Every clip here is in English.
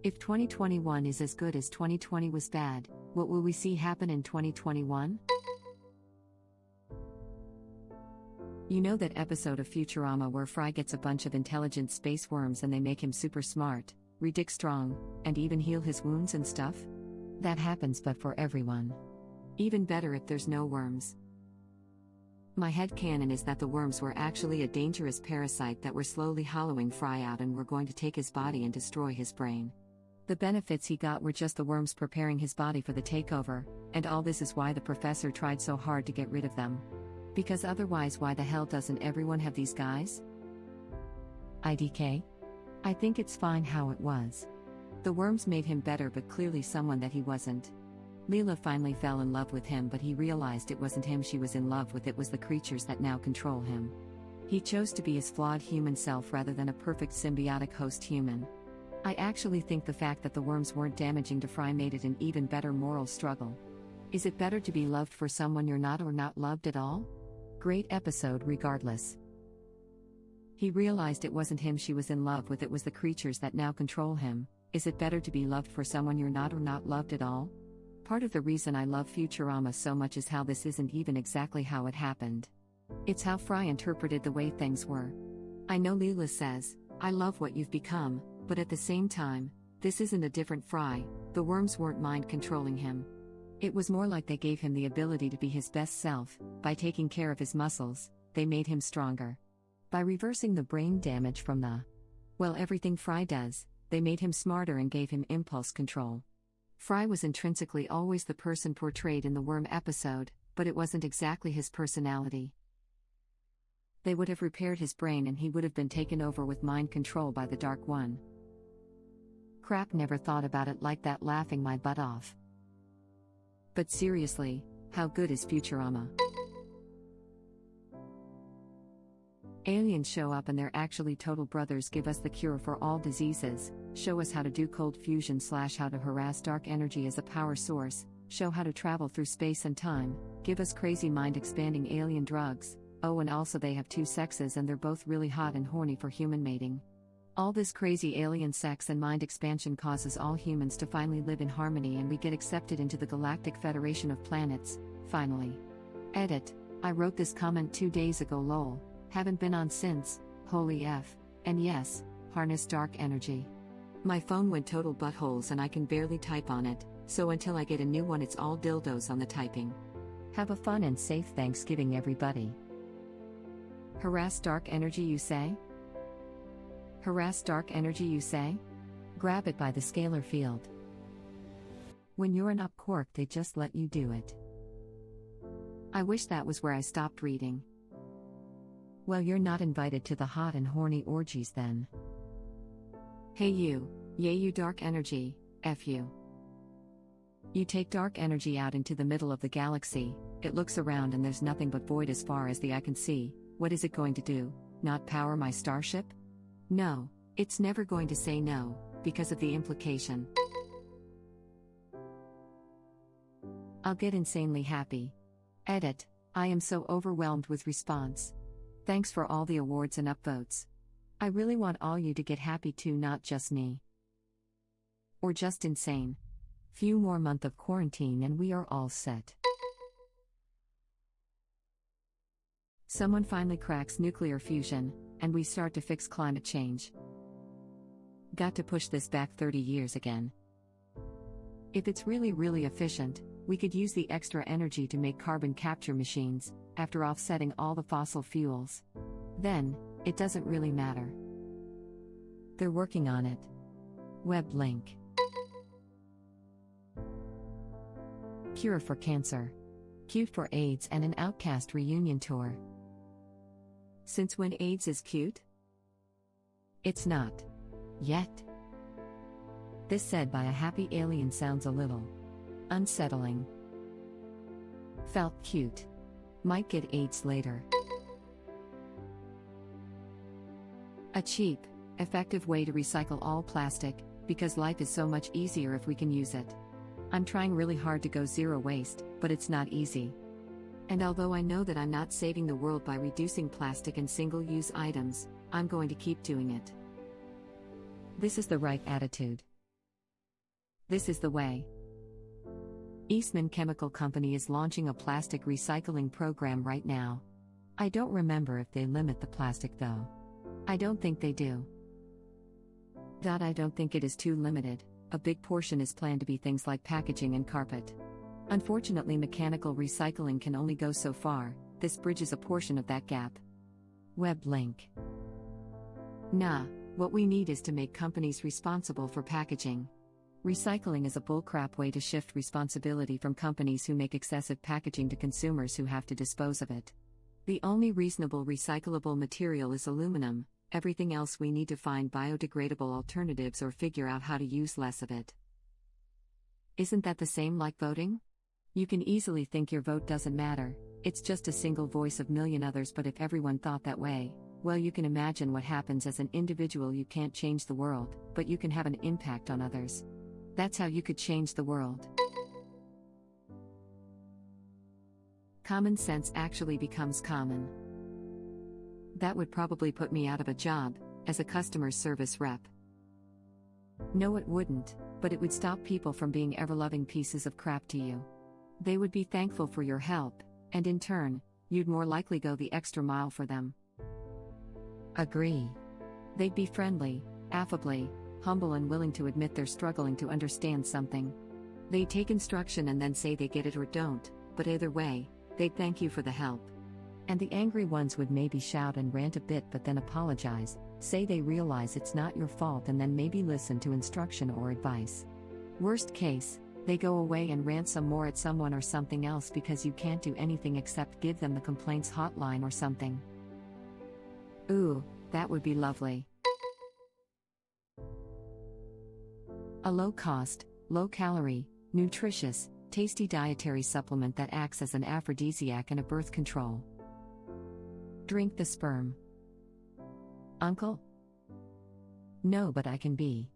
If 2021 is as good as 2020 was bad, what will we see happen in 2021? You know that episode of Futurama where Fry gets a bunch of intelligent space worms and they make him super smart, ridic strong, and even heal his wounds and stuff? That happens but for everyone. Even better if there's no worms. My headcanon is that the worms were actually a dangerous parasite that were slowly hollowing Fry out and were going to take his body and destroy his brain. The benefits he got were just the worms preparing his body for the takeover, and all this is why the professor tried so hard to get rid of them. Because otherwise, why the hell doesn't everyone have these guys? IDK? I think it's fine how it was. The worms made him better, but clearly someone that he wasn't. Leela finally fell in love with him, but he realized it wasn't him she was in love with, it was the creatures that now control him. He chose to be his flawed human self rather than a perfect symbiotic host human. I actually think the fact that the worms weren't damaging to Fry made it an even better moral struggle. Is it better to be loved for someone you're not or not loved at all? Great episode regardless. He realized it wasn't him she was in love with, it was the creatures that now control him. Is it better to be loved for someone you're not or not loved at all? Part of the reason I love Futurama so much is how this isn't even exactly how it happened. It's how Fry interpreted the way things were. I know Leela says, "I love what you've become," but at the same time, this isn't a different Fry. The worms weren't mind controlling him. It was more like they gave him the ability to be his best self. By taking care of his muscles, they made him stronger. By reversing the brain damage from everything Fry does, they made him smarter and gave him impulse control. Fry was intrinsically always the person portrayed in the worm episode, but it wasn't exactly his personality. They would have repaired his brain and he would have been taken over with mind control by the Dark One. Crap, never thought about it like that, laughing my butt off. But seriously, how good is Futurama? Aliens show up and they're actually total brothers, give us the cure for all diseases, show us how to do cold fusion / how to harass dark energy as a power source, show how to travel through space and time, give us crazy mind-expanding alien drugs, oh and also they have two sexes and they're both really hot and horny for human mating. All this crazy alien sex and mind expansion causes all humans to finally live in harmony and we get accepted into the Galactic Federation of Planets, finally. Edit, I wrote this comment 2 days ago lol. Haven't been on since, holy F, and yes, harness dark energy. My phone went total buttholes and I can barely type on it, so until I get a new one it's all dildos on the typing. Have a fun and safe Thanksgiving everybody. Harass dark energy you say? Harass dark energy you say? Grab it by the scalar field. When you're an up-quark they just let you do it. I wish that was where I stopped reading. Well, you're not invited to the hot and horny orgies then. Hey you, yay you dark energy, F you. You take dark energy out into the middle of the galaxy, it looks around and there's nothing but void as far as the eye can see. What is it going to do? Not power my starship? No, it's never going to say no, because of the implication. I'll get insanely happy. Edit, I am so overwhelmed with response. Thanks for all the awards and upvotes. I really want all you to get happy too, not just me. Or just insane. Few more month of quarantine and we are all set. Someone finally cracks nuclear fusion, and we start to fix climate change. Got to push this back 30 years again. If it's really efficient, we could use the extra energy to make carbon capture machines, after offsetting all the fossil fuels. Then, it doesn't really matter. They're working on it. Web link. Cure for cancer. Cute for AIDS and an Outcast reunion tour. Since when AIDS is cute? It's not. Yet. This said by a happy alien sounds a little unsettling. Felt cute. Might get AIDS later. A cheap, effective way to recycle all plastic, because life is so much easier if we can use it. I'm trying really hard to go zero waste, but it's not easy. And although I know that I'm not saving the world by reducing plastic and single-use items, I'm going to keep doing it. This is the right attitude. This is the way. Eastman Chemical Company is launching a plastic recycling program right now. I don't remember if they limit the plastic though. I don't think they do. I don't think it is too limited. A big portion is planned to be things like packaging and carpet. Unfortunately, mechanical recycling can only go so far. This bridges a portion of that gap. Web link. Nah, what we need is to make companies responsible for packaging. Recycling is a bullcrap way to shift responsibility from companies who make excessive packaging to consumers who have to dispose of it. The only reasonable recyclable material is aluminum. Everything else we need to find biodegradable alternatives or figure out how to use less of it. Isn't that the same like voting? You can easily think your vote doesn't matter, it's just a single voice of million others, but if everyone thought that way, well, you can imagine what happens as an individual. You can't change the world, but you can have an impact on others. That's how you could change the world. Common sense actually becomes common. That would probably put me out of a job, as a customer service rep. No, it wouldn't, but it would stop people from being ever-loving pieces of crap to you. They would be thankful for your help, and in turn, you'd more likely go the extra mile for them. Agree. They'd be friendly, affably, humble and willing to admit they're struggling to understand something. They take instruction and then say they get it or don't, but either way, they'd thank you for the help. And the angry ones would maybe shout and rant a bit but then apologize, say they realize it's not your fault and then maybe listen to instruction or advice. Worst case, they go away and rant some more at someone or something else because you can't do anything except give them the complaints hotline or something. Ooh, that would be lovely. A low-cost, low-calorie, nutritious, tasty dietary supplement that acts as an aphrodisiac and a birth control. Drink the sperm. Uncle? No, but I can be.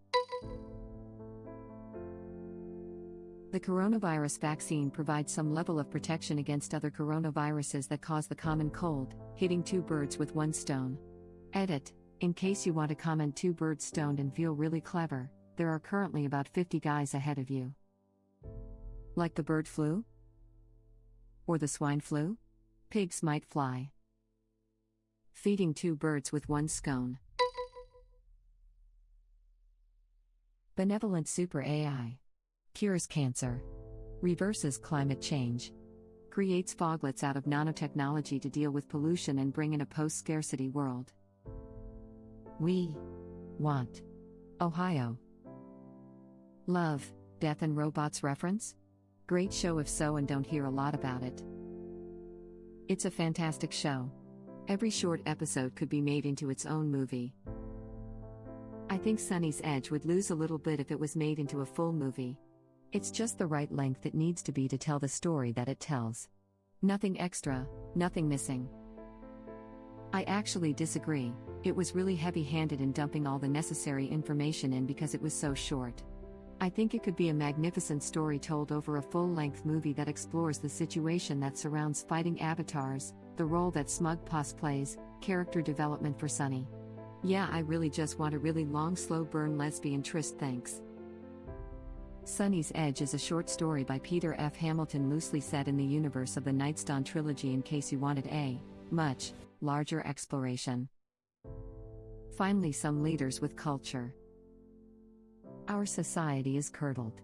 The coronavirus vaccine provides some level of protection against other coronaviruses that cause the common cold, hitting two birds with one stone. Edit, in case you want to comment two birds stoned and feel really clever, there are currently about 50 guys ahead of you. Like the bird flu? Or the swine flu? Pigs might fly. Feeding two birds with one scone. Benevolent super AI. Cures cancer. Reverses climate change. Creates foglets out of nanotechnology to deal with pollution and bring in a post-scarcity world. We want Ohio. Love, Death and Robots reference? Great show if so, and don't hear a lot about it. It's a fantastic show. Every short episode could be made into its own movie. I think Sunny's Edge would lose a little bit if it was made into a full movie. It's just the right length it needs to be to tell the story that it tells. Nothing extra, nothing missing. I actually disagree. It was really heavy-handed in dumping all the necessary information in because it was so short. I think it could be a magnificent story told over a full-length movie that explores the situation that surrounds fighting avatars, the role that Smug Puss plays, character development for Sunny. Yeah, I really just want a really long slow burn lesbian tryst, thanks. Sunny's Edge is a short story by Peter F. Hamilton loosely set in the universe of the Night's Dawn trilogy in case you wanted a much larger exploration. Finally, some leaders with culture. Our society is curdled.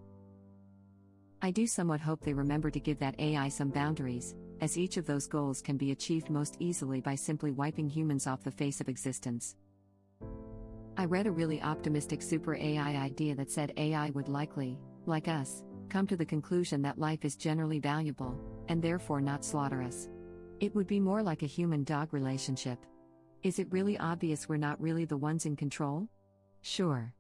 I do somewhat hope they remember to give that AI some boundaries, as each of those goals can be achieved most easily by simply wiping humans off the face of existence. I read a really optimistic super AI idea that said AI would likely, like us, come to the conclusion that life is generally valuable, and therefore not slaughter us. It would be more like a human-dog relationship. Is it really obvious we're not really the ones in control? Sure.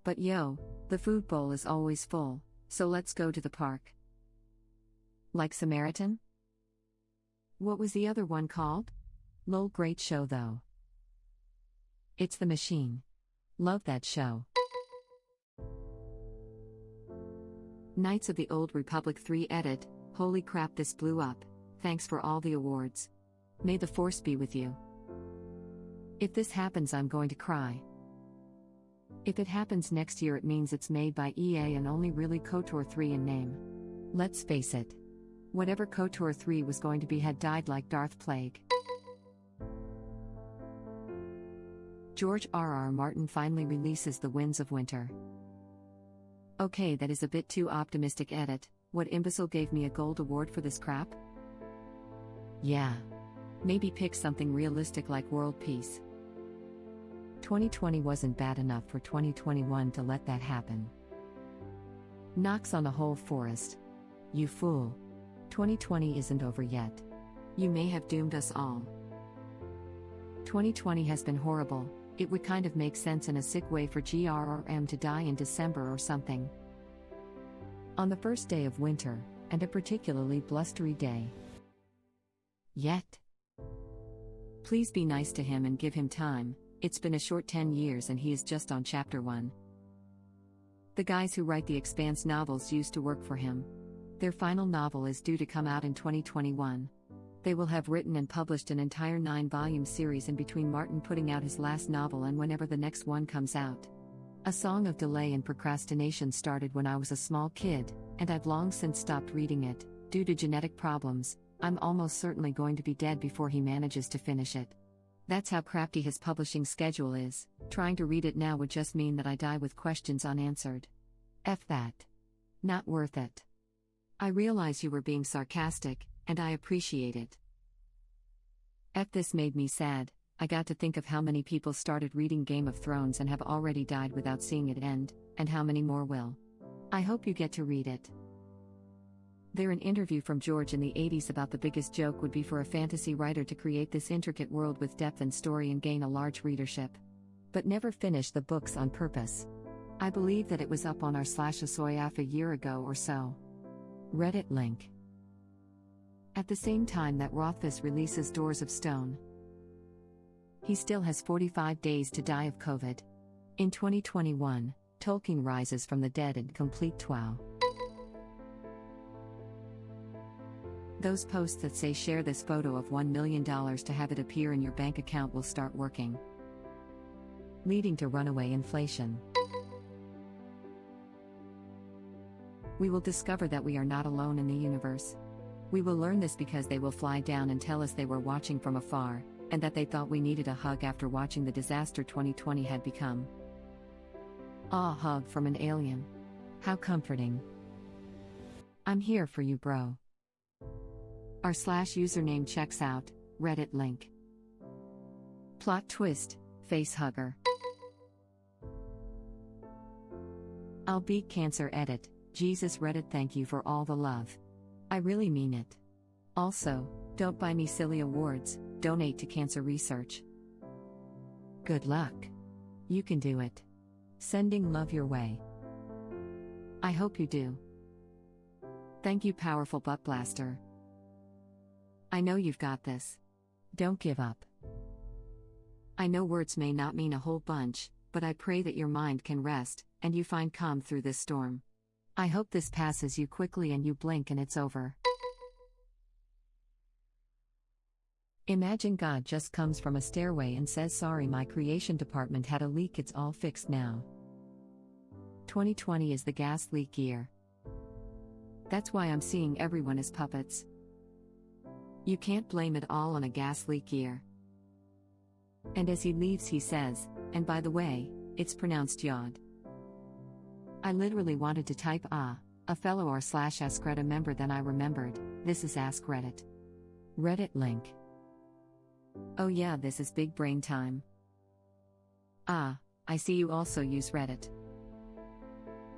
But yo, the food bowl is always full, so let's go to the park. Like Samaritan? What was the other one called? Lol, great show though. It's The Machine. Love that show. Knights of the Old Republic 3 edit, holy crap, this blew up. Thanks for all the awards. May the force be with you. If this happens, I'm going to cry. If it happens next year, it means it's made by EA and only really KOTOR 3 in name. Let's face it. Whatever KOTOR 3 was going to be had died like Darth Plague. George R.R. Martin finally releases The Winds of Winter. Okay, that is a bit too optimistic. Edit. What imbecile gave me a gold award for this crap? Yeah. Maybe pick something realistic like world peace. 2020 wasn't bad enough for 2021 to let that happen. Knocks on a whole forest. You fool. 2020 isn't over yet. You may have doomed us all. 2020 has been horrible. It would kind of make sense in a sick way for GRRM to die in December or something. On the first day of winter, and a particularly blustery day. Yet. Please be nice to him and give him time. It's been a short 10 years and he is just on chapter 1. The guys who write the Expanse novels used to work for him. Their final novel is due to come out in 2021. They will have written and published an entire 9-volume series in between Martin putting out his last novel and whenever the next one comes out. A song of delay and procrastination started when I was a small kid, and I've long since stopped reading it. Due to genetic problems, I'm almost certainly going to be dead before he manages to finish it. That's how crafty his publishing schedule is. Trying to read it now would just mean that I die with questions unanswered. F that. Not worth it. I realize you were being sarcastic, and I appreciate it. F this made me sad. I got to think of how many people started reading Game of Thrones and have already died without seeing it end, and how many more will. I hope you get to read it. There an interview from George in the 80s about the biggest joke would be for a fantasy writer to create this intricate world with depth and story and gain a large readership. But never finish the books on purpose. I believe that it was up on r/Asoyaf a year ago or so. Reddit link. At the same time that Rothfuss releases Doors of Stone, he still has 45 days to die of COVID. In 2021, Tolkien rises from the dead in complete TWOW. Those posts that say share this photo of $1 million to have it appear in your bank account will start working, leading to runaway inflation. We will discover that we are not alone in the universe. We will learn this because they will fly down and tell us they were watching from afar, and that they thought we needed a hug after watching the disaster 2020 had become. A hug from an alien. How comforting. I'm here for you, bro. r/username checks out, Reddit link. Plot twist, face hugger. I'll beat cancer. Edit. Jesus Reddit, thank you for all the love. I really mean it. Also, don't buy me silly awards, donate to cancer research. Good luck. You can do it. Sending love your way. I hope you do. Thank you, powerful butt blaster. I know you've got this. Don't give up. I know words may not mean a whole bunch, but I pray that your mind can rest, and you find calm through this storm. I hope this passes you quickly and you blink and it's over. Imagine God just comes from a stairway and says, sorry, my creation department had a leak, it's all fixed now. 2020 is the gas leak year. That's why I'm seeing everyone as puppets. You can't blame it all on a gas leak year. And as he leaves he says, and by the way, it's pronounced yod. I literally wanted to type a fellow r/AskReddit member, then I remembered, this is AskReddit. Reddit link. Oh yeah, this is big brain time. I see you also use Reddit.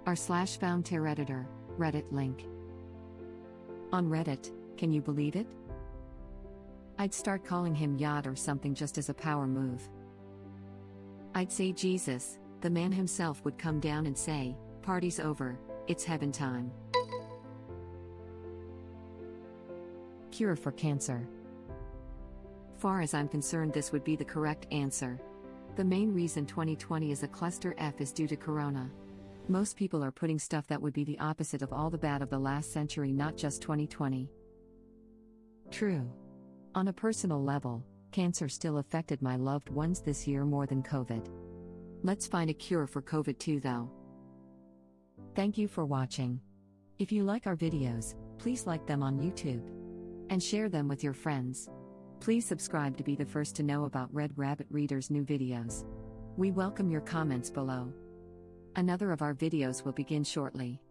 r/found editor, Reddit link. On Reddit, can you believe it? I'd start calling him Yod or something just as a power move. I'd say Jesus, the man himself would come down and say, party's over, it's heaven time. Cure for cancer. Far as I'm concerned, this would be the correct answer. The main reason 2020 is a cluster F is due to corona. Most people are putting stuff that would be the opposite of all the bad of the last century, not just 2020. True. On a personal level, cancer still affected my loved ones this year more than COVID. Let's find a cure for COVID-2 though. Thank you for watching. If you like our videos, please like them on YouTube. And share them with your friends. Please subscribe to be the first to know about Red Rabbit Reader's new videos. We welcome your comments below. Another of our videos will begin shortly.